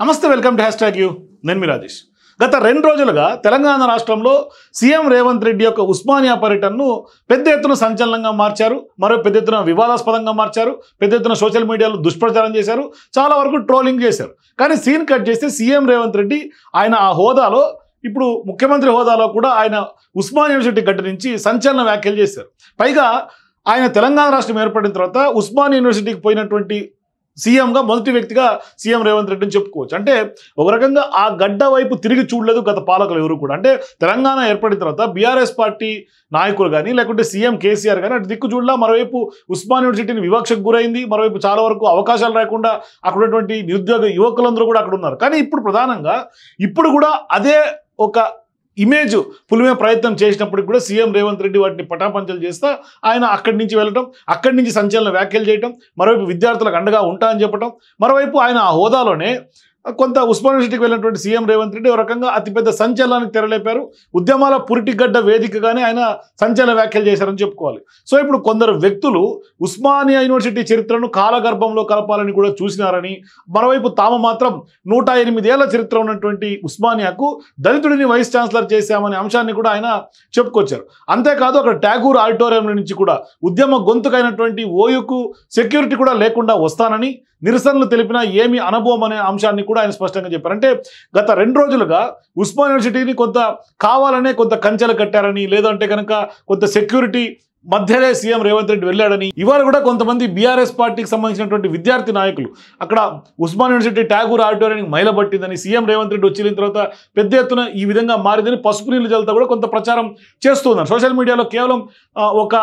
నమస్తే welcome to #you నేను మీ రాజేష్. గత 2 రోజులుగా తెలంగాణ రాష్ట్రంలో సీఎం రేవంత్ రెడ్డి యొక్క ఉస్మానియా పర్యటనను పెద్ద ఎత్తున సంచలనంగా మార్చారు. మరో పెద్ద ఎత్తున వివాదాస్పదంగా మార్చారు. పెద్ద ఎత్తున సోషల్ మీడియాలో దుష్ప్రచారం చేశారు. చాలా వరకు ట్రోలింగ్ చేశారు. కానీ సీన్ కట్ చేస్తే సీఎం రేవంత్ రెడ్డి ఆయన ఆ హోదాలో ఇప్పుడు ముఖ్యమంత్రి హోదాలో కూడా ఆయన ఉస్మానియా యూనివర్సిటీ గడ్డ నుంచి సంచలన వ్యాఖ్యలు చేశారు. పైగా ఆయన తెలంగాణ రాష్ట్రం ఏర్పడిన తర్వాత ఉస్మానియా యూనివర్సిటీకి పోయినటువంటి సీఎంగా మొదటి వ్యక్తిగా సీఎం రేవంత్ రెడ్డిని చెప్పుకోవచ్చు. అంటే ఒక రకంగా ఆ గడ్డ వైపు తిరిగి చూడలేదు గత పాలకులు ఎవరు కూడా. అంటే తెలంగాణ ఏర్పడిన తర్వాత బీఆర్ఎస్ పార్టీ నాయకులు కానీ లేకుంటే సీఎం కేసీఆర్ కానీ అటు దిక్కు చూడలా. మరోవైపు ఉస్మానియా యూనివర్సిటీని వివక్షకు గురైంది. మరోవైపు చాలా వరకు అవకాశాలు రాకుండా అక్కడ ఉన్నటువంటి నిరుద్యోగ యువకులందరూ కూడా అక్కడ ఉన్నారు. కానీ ఇప్పుడు ప్రధానంగా ఇప్పుడు కూడా అదే ఒక ఇమేజ్ పులిమే ప్రయత్నం చేసినప్పటికి కూడా సీఎం రేవంత్ రెడ్డి వాటిని పటాపంచలు చేస్తా ఆయన అక్కడి నుంచి వెళ్ళటం, అక్కడి నుంచి సంచలన వ్యాఖ్యలు చేయటం, మరోవైపు విద్యార్థులకు అండగా ఉంటా అని చెప్పటం, మరోవైపు ఆయన ఆ హోదాలోనే కొంత ఉస్మానియా యూనివర్సిటీకి వెళ్ళినటువంటి సీఎం రేవంత్ రెడ్డి ఒక రకంగా అతిపెద్ద సంచలనానికి తెరలేపారు. ఉద్యమాల పురిటిగడ్డ వేదికగానే ఆయన సంచలన వ్యాఖ్యలు చేశారని చెప్పుకోవాలి. సో ఇప్పుడు కొందరు వ్యక్తులు ఉస్మానియా యూనివర్సిటీ చరిత్రను కాలగర్భంలో కలపాలని కూడా చూసినారని, మరోవైపు తాము మాత్రం 108 ఏళ్ల చరిత్ర ఉన్నటువంటి ఉస్మానియాకు దళితుడిని వైస్ ఛాన్సలర్ చేశామనే అంశాన్ని కూడా ఆయన చెప్పుకొచ్చారు. అంతేకాదు అక్కడ ట్యాగూర్ ఆడిటోరియం నుంచి కూడా ఉద్యమ గొంతుకైనటువంటి ఓయూకు సెక్యూరిటీ కూడా లేకుండా వస్తానని, నిరసనలు తెలిపినా ఏమి అనుభవం అనే అంశాన్ని కూడా ఆయన స్పష్టంగా చెప్పారు. అంటే గత 2 రోజులుగా ఉస్మానియా యూనివర్సిటీని కొంత కావాలనే కొంత కంచెలు కట్టారని, లేదంటే కనుక కొంత సెక్యూరిటీ మధ్యనే సీఎం రేవంత్ రెడ్డి వెళ్ళాడని, ఇవాళ కూడా కొంతమంది బీఆర్ఎస్ పార్టీకి సంబంధించినటువంటి విద్యార్థి నాయకులు అక్కడ ఉస్మానియా యూనివర్సిటీ ట్యాగూర్ ఆడిటోరియానికి మైలబట్టిందని, సీఎం రేవంత్ రెడ్డి వచ్చిన తర్వాత పెద్ద ఎత్తున ఈ విధంగా మారిందని పసుపు నీళ్ళు జల్తా కూడా కొంత ప్రచారం చేస్తున్నారు. సోషల్ మీడియాలో కేవలం ఒక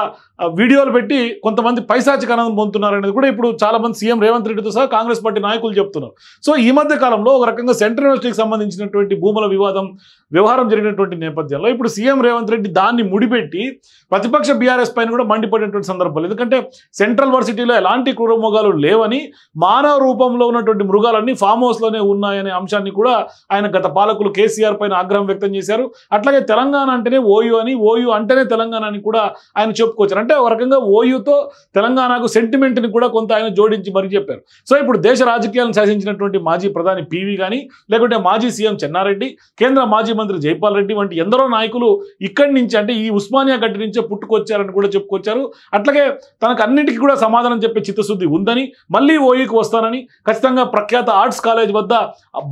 వీడియోలు పెట్టి కొంతమంది పైశాచిక ఆనందం పొందుతున్నారనేది కూడా ఇప్పుడు చాలామంది సీఎం రేవంత్ రెడ్డితో సహా కాంగ్రెస్ పార్టీ నాయకులు చెప్తున్నారు. సో ఈ మధ్య కాలంలో ఒక రకంగా సెంట్రల్ యూనివర్సిటీకి సంబంధించినటువంటి భూముల వ్యవహారం జరిగినటువంటి నేపథ్యంలో ఇప్పుడు సీఎం రేవంత్ రెడ్డి దాన్ని ముడిపెట్టి ప్రతిపక్ష బీఆర్ఎస్ పైన కూడా మండిపడినటువంటి సందర్భాలు. ఎందుకంటే సెంట్రల్ యూనివర్సిటీలో ఎలాంటి క్రూర మృగాలు లేవని, మానవ రూపంలో ఉన్నటువంటి మృగాలన్నీ ఫామ్ హౌస్లోనే ఉన్నాయనే అంశాన్ని కూడా ఆయన గత పాలకులు కేసీఆర్ పైన ఆగ్రహం వ్యక్తం చేశారు. అట్లాగే తెలంగాణ అంటేనే ఓయూ అని, ఓయూ అంటేనే తెలంగాణ అని కూడా ఆయన చెప్పుకొచ్చారు. అంటే ఒక రకంగా ఓయూతో తెలంగాణకు సెంటిమెంట్ని కూడా కొంత ఆయన జోడించి మరీ చెప్పారు. సో ఇప్పుడు దేశ రాజకీయాలను శాసించినటువంటి మాజీ ప్రధాని పివి కానీ, లేకుంటే మాజీ సీఎం చెన్నారెడ్డి, కేంద్ర మాజీ మంత్రి జైపాల్ రెడ్డి వంటి ఎందరో నాయకులు ఇక్కడి నుంచి అంటే ఈ ఉస్మానియా గడ్డి నుంచే పుట్టుకొచ్చారని కూడా చెప్పుకొచ్చారు. అట్లాగే తనకు అన్నిటికీ కూడా సమాధానం చెప్పే చిత్తశుద్ధి ఉందని, మళ్ళీ ఓయూకి వస్తానని, ఖచ్చితంగా ప్రఖ్యాత ఆర్ట్స్ కాలేజ్ వద్ద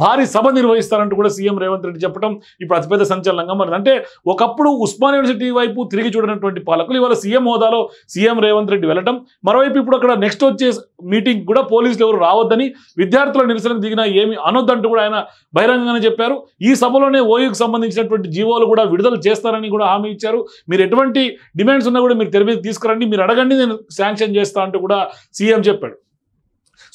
భారీ సభ నిర్వహిస్తారంటూ కూడా సీఎం రేవంత్ రెడ్డి చెప్పడం ఇప్పుడు అతిపెద్ద సంచలనంగా మారింది. అంటే ఒకప్పుడు ఉస్మానియా యూనివర్సిటీ వైపు తిరిగి చూడనటువంటి పాలకులు ఇవాళ సీఎం హోదాలో సీఎం రేవంత్ రెడ్డి వెళ్ళటం, మరోవైపు ఇప్పుడు అక్కడ నెక్స్ట్ వచ్చే మీటింగ్ కూడా పోలీసులు ఎవరు రావద్దని, విద్యార్థుల నిరసనకు దిగినా ఏమి అనొద్దంటూ కూడా ఆయన బహిరంగంగానే చెప్పారు. ఈ సభలోనే ఓయూకి సంబంధించినటువంటి జీవోలు కూడా విడుదల చేస్తారని కూడా హామీ ఇచ్చారు. మీరు ఎటువంటి డిమాండ్స్ ఉన్నా కూడా మీరు తెర మీద తీసుకురండి, మీరు అడగండి, నేను శాంక్షన్ చేస్తా అంటూ కూడా సీఎం చెప్పాడు.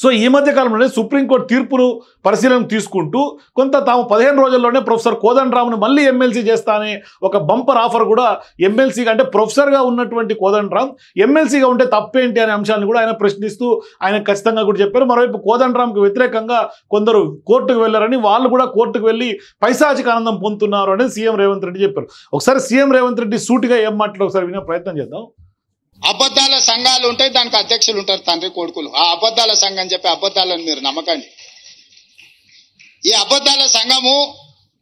సో ఈ మధ్య కాలంలోనే సుప్రీంకోర్టు తీర్పును పరిశీలన తీసుకుంటూ కొంత తాము 15 రోజుల్లోనే ప్రొఫెసర్ కోదండరామ్ను మళ్ళీ ఎమ్మెల్సీ చేస్తా అనే ఒక బంపర్ ఆఫర్ కూడా ఎమ్మెల్సీగా, అంటే ప్రొఫెసర్గా ఉన్నటువంటి కోదండరామ్ ఎమ్మెల్సీగా ఉంటే తప్పేంటి అనే అంశాన్ని కూడా ఆయన ప్రశ్నిస్తూ ఆయన ఖచ్చితంగా కూడా చెప్పారు. మరోవైపు కోదండరామ్కి వ్యతిరేకంగా కొందరు కోర్టుకు వెళ్ళారని, వాళ్ళు కూడా కోర్టుకు వెళ్ళి పైశాచిక ఆనందం పొందుతున్నారు అని సీఎం రేవంత్ రెడ్డి చెప్పారు. ఒకసారి సీఎం రేవంత్ రెడ్డి సూటిగా ఏం మాట్లాడో ఒకసారి వినే ప్రయత్నం చేద్దాం. అబద్ధాల సంఘాలు ఉంటాయి, దానికి అధ్యక్షులు ఉంటారు, తండ్రి కొడుకులు. ఆ అబద్ధాల సంఘం చెప్పి అబద్ధాలను మీరు నమ్మకండి. ఈ అబద్ధాల సంఘము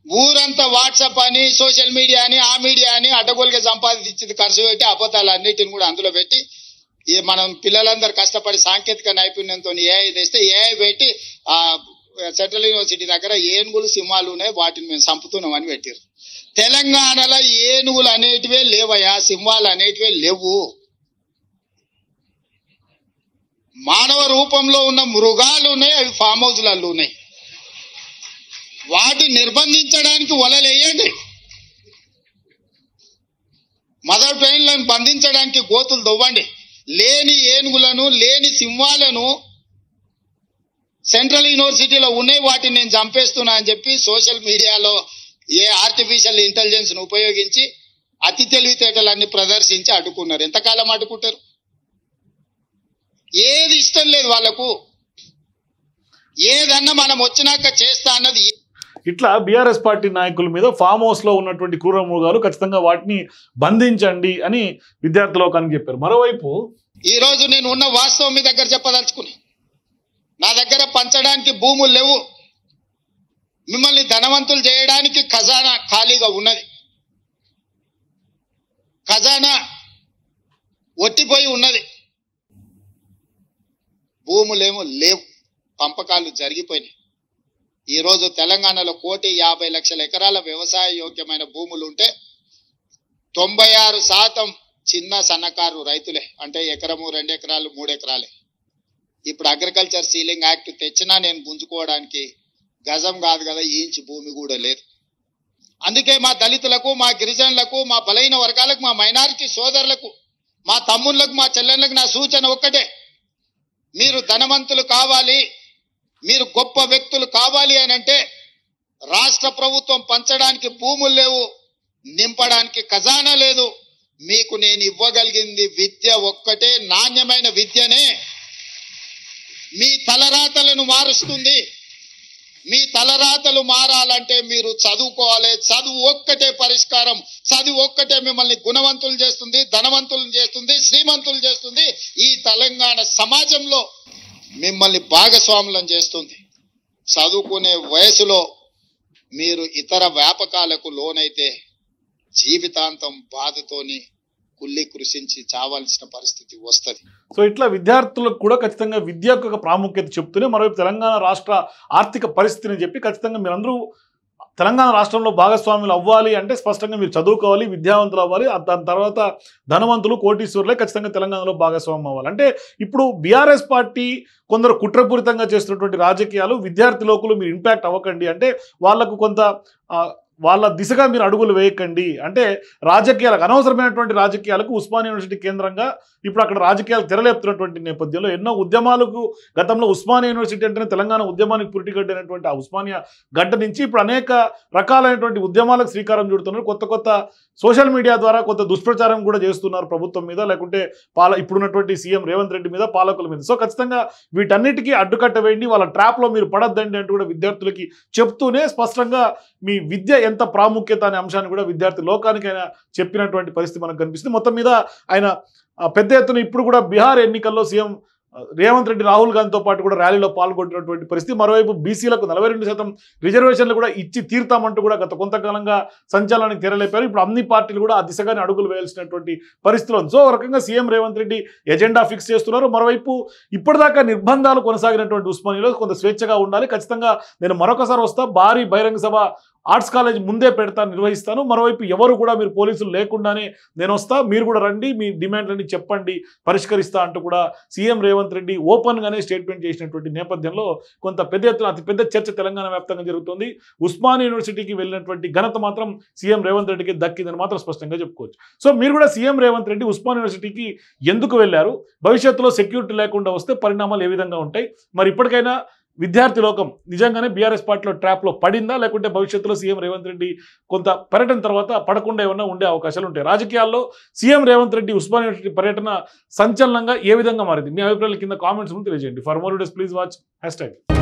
ఊరంతా వాట్సాప్ అని, సోషల్ మీడియా అని, ఆ మీడియా అని అడ్డగోలుగా సంపాదించింది ఖర్చు పెట్టి అబద్ధాలన్నిటిని కూడా అందులో పెట్టి మనం పిల్లలందరూ కష్టపడి సాంకేతిక నైపుణ్యంతో ఏఐ తెస్తే ఏఐ పెట్టి సెంట్రల్ యూనివర్సిటీ దగ్గర ఏనుగులు సింహాలు ఉన్నాయి, వాటిని మేము చంపుతున్నాం అని పెట్టారు. తెలంగాణలో ఏనుగులు అనేటివే లేవయా, సింహాలు అనేటివే లేవు. మానవ రూపంలో ఉన్న మృగాలు ఉన్నాయి, అవి ఫామ్ హౌస్లలో ఉన్నాయి. వాటిని నిర్బంధించడానికి వలలేయండి, మదర్ ట్రైన్లను బంధించడానికి గోతులు దొవ్వండి. లేని ఏనుగులను, లేని సింహాలను సెంట్రల్ యూనివర్సిటీలో ఉన్నాయి, వాటిని నేను చంపేస్తున్నా అని చెప్పి సోషల్ మీడియాలో ఆర్టిఫిషియల్ ఇంటెలిజెన్స్ ను ఉపయోగించి అతి తెలివితేటలన్నీ ప్రదర్శించి అడ్డుకున్నారు. ఎంతకాలం అడ్డుకుంటారు? ఏది ఇష్టం లేదు వాళ్ళకు, ఏదన్నా మనం వచ్చినాక చేస్తా అన్నది. ఇట్లా బీఆర్ఎస్ పార్టీ నాయకుల మీద ఫామ్ హౌస్లో ఉన్నటువంటి క్రూర మృగాలు ఖచ్చితంగా వాటిని బంధించండి అని విద్యార్థి లోకానికి చెప్పారు. మరోవైపు ఈరోజు నేను ఉన్న వాస్తవం మీ దగ్గర చెప్పదలుచుకున్నా. నా దగ్గర పంచడానికి భూములు లేవు, మిమ్మల్ని ధనవంతులు చేయడానికి ఖజానా ఖాళీగా ఉన్నది, ఖజానా ఒట్టిపోయి ఉన్నది, భూములేమో లేవు, పంపకాలు జరిగిపోయినాయి. ఈరోజు తెలంగాణలో 1,50,00,000 ఎకరాల వ్యవసాయ యోగ్యమైన భూములు ఉంటే 96% చిన్న సన్నకారు రైతులే, అంటే ఎకరము 2 ఎకరాలు 3 ఎకరాలే. ఇప్పుడు అగ్రికల్చర్ సీలింగ్ యాక్ట్ తెచ్చినా నేను గుంజుకోవడానికి గజం కాదు కదా, ఇంచు భూమి కూడా లేదు. అందుకే మా దళితులకు, మా గిరిజనులకు, మా బలైన వర్గాలకు, మా మైనారిటీ సోదరులకు, మా తమ్ముళ్ళకు, మా చెల్లెళ్ళకు నా సూచన ఒక్కటే, మీరు ధనవంతులు కావాలి, మీరు గొప్ప వ్యక్తులు కావాలి అని అంటే రాష్ట్ర ప్రభుత్వం పంచడానికి భూములు లేవు, నింపడానికి ఖజానా లేదు. మీకు నేను ఇవ్వగలిగింది విద్య ఒక్కటే, నాణ్యమైన విద్యనే మీ తలరాతలను మారుస్తుంది. మీ తలరాతలు మారాలంటే మీరు చదువుకోవాలి. చదువు ఒక్కటే పరిష్కారం, చదువు ఒక్కటే మిమ్మల్ని గుణవంతులు చేస్తుంది, ధనవంతులను చేస్తుంది, శ్రీమంతులు చేస్తుంది. ఈ తెలంగాణ సమాజంలో మిమ్మల్ని భాగస్వాములను చేస్తుంది. చదువుకునే వయసులో మీరు ఇతర వ్యాపకాలకు లోనైతే జీవితాంతం బాధతోని కుళ్ళి కృషించి చావాల్సిన పరిస్థితి వస్తుంది. సో ఇట్లా విద్యార్థులకు కూడా ఖచ్చితంగా విద్య యొక్క ప్రాముఖ్యత చెప్తూనే మరోవైపు తెలంగాణ రాష్ట్ర ఆర్థిక పరిస్థితిని చెప్పి ఖచ్చితంగా మీరందరూ తెలంగాణ రాష్ట్రంలో భాగస్వాములు అవ్వాలి అంటే స్పష్టంగా మీరు చదువుకోవాలి, విద్యావంతులు అవ్వాలి, దాని తర్వాత ధనవంతులు కోటీశ్వరులే ఖచ్చితంగా తెలంగాణలో భాగస్వామ్యం అవ్వాలి. అంటే ఇప్పుడు బీఆర్ఎస్ పార్టీ కొందరు కుట్రపూరితంగా చేస్తున్నటువంటి రాజకీయాలు విద్యార్థి లోకులు మీరు ఇంపాక్ట్ అవ్వకండి, అంటే వాళ్లకు కొంత వాళ్ళ దిశగా మీరు అడుగులు వేయకండి, అంటే రాజకీయాలకు అనవసరమైనటువంటి రాజకీయాలకు ఉస్మానియా యూనివర్సిటీ కేంద్రంగా ఇప్పుడు అక్కడ రాజకీయాలు తెరలేపుతున్నటువంటి నేపథ్యంలో ఎన్నో ఉద్యమాలకు గతంలో ఉస్మానియా యూనివర్సిటీ అంటేనే తెలంగాణ ఉద్యమానికి పురిటిగడ్డ అయినటువంటి ఆ ఉస్మానియా గడ్డ నుంచి ఇప్పుడు అనేక రకాలైనటువంటి ఉద్యమాలకు శ్రీకారం చుడుతున్నారు. కొత్త కొత్త సోషల్ మీడియా ద్వారా కొంత దుష్ప్రచారం కూడా చేస్తున్నారు ప్రభుత్వం మీద, లేకుంటే ఇప్పుడున్నటువంటి సీఎం రేవంత్ రెడ్డి మీద, పాలకుల మీద. సో ఖచ్చితంగా వీటన్నిటికీ అడ్డుకట్ట వేయండి, వాళ్ళ ట్రాప్లో మీరు పడద్దండి అంటూ కూడా విద్యార్థులకి చెప్తూనే స్పష్టంగా మీ విద్య ఎంత ప్రాముఖ్యత అనే అంశాన్ని కూడా విద్యార్థి లోకానికి ఆయన చెప్పినటువంటి పరిస్థితి మనకు కనిపిస్తుంది. మొత్తం మీద ఆయన పెద్ద ఎత్తున ఇప్పుడు కూడా బీహార్ ఎన్నికల్లో సీఎం రేవంత్ రెడ్డి రాహుల్ గాంధీతో పాటు కూడా ర్యాలీలో పాల్గొంటున్నటువంటి పరిస్థితి. మరోవైపు బీసీలకు 42% రిజర్వేషన్లు కూడా ఇచ్చి తీరుతామంటూ కూడా గత కొంతకాలంగా సంచలనానికి తెరలేపారు. ఇప్పుడు అన్ని పార్టీలు కూడా ఆ దిశగానే అడుగులు వేయాల్సినటువంటి పరిస్థితులు ఉంది. సో ఒక రకంగా CM Revanth Reddy agenda fix చేస్తున్నారు. మరోవైపు ఇప్పటిదాకా నిర్బంధాలు కొనసాగినటువంటి ఉస్మానియాలో కొంత స్వేచ్ఛగా ఉండాలి, ఖచ్చితంగా నేను మరొకసారి వస్తా, భారీ బహిరంగ సభ ఆర్ట్స్ కాలేజ్ ముందే పెడతాను, నిర్వహిస్తాను, మరోవైపు ఎవరు కూడా మీరు పోలీసులు లేకుండానే నేను వస్తా, మీరు కూడా రండి, మీ డిమాండ్లన్నీ చెప్పండి, పరిష్కరిస్తా అంటూ కూడా సీఎం రేవంత్ రెడ్డి ఓపెన్గానే స్టేట్మెంట్ చేసినటువంటి నేపథ్యంలో కొంత పెద్ద ఎత్తున అతిపెద్ద చర్చ తెలంగాణ వ్యాప్తంగా జరుగుతుంది. ఉస్మానియా యూనివర్సిటీకి వెళ్ళినటువంటి ఘనత మాత్రం సీఎం రేవంత్ రెడ్డికి దక్కిందని మాత్రం స్పష్టంగా చెప్పుకోవచ్చు. సో మీరు కూడా సీఎం రేవంత్ రెడ్డి ఉస్మానియా యూనివర్సిటీకి ఎందుకు వెళ్ళారు, భవిష్యత్తులో సెక్యూరిటీ లేకుండా వస్తే పరిణామాలు ఏ విధంగా ఉంటాయి, మరి ఇప్పటికైనా విద్యార్థి లోకం నిజంగానే బీఆర్ఎస్ పార్టీలో ట్రాప్లో పడిందా, లేకుంటే భవిష్యత్తులో సీఎం రేవంత్ రెడ్డి కొంత పర్యటన తర్వాత పడకుండా ఏమన్నా ఉండే అవకాశాలు ఉంటాయి? రాజకీయాల్లో సీఎం రేవంత్ రెడ్డి ఉస్మానియా యూనివర్సిటీ పర్యటన సంచలనంగా ఏ విధంగా మారింది? మీ అభిప్రాయాల కింద కామెంట్స్ తెలియజేయండి. For more videos please watch #.